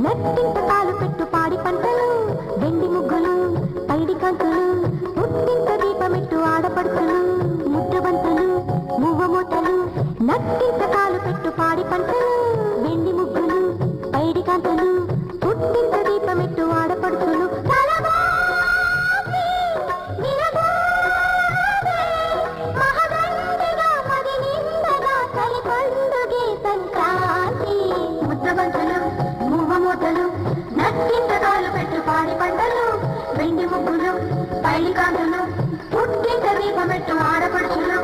నట్టింట కాలు పెట్టు పాడి పంటలు వెండి ముగ్గులు పైడి కాంతులు పుట్టింట దీపమెట్టు ఆడపడుతులు ముద్దబంతులు మువ్వ మూతలు నట్టింట కాలు పెట్టు పాడి పంటలు వెండి ముగ్గులు పైడి కాంతులు పుట్టింట దీపమెట్టు ఆడపడుతులు నట్టింటకాలు పెట్టు పాడి పంటలు వెండి ముగ్గులు పైలి కాంతులు పుట్టింట దీపమెట్టు ఆడపడుచులు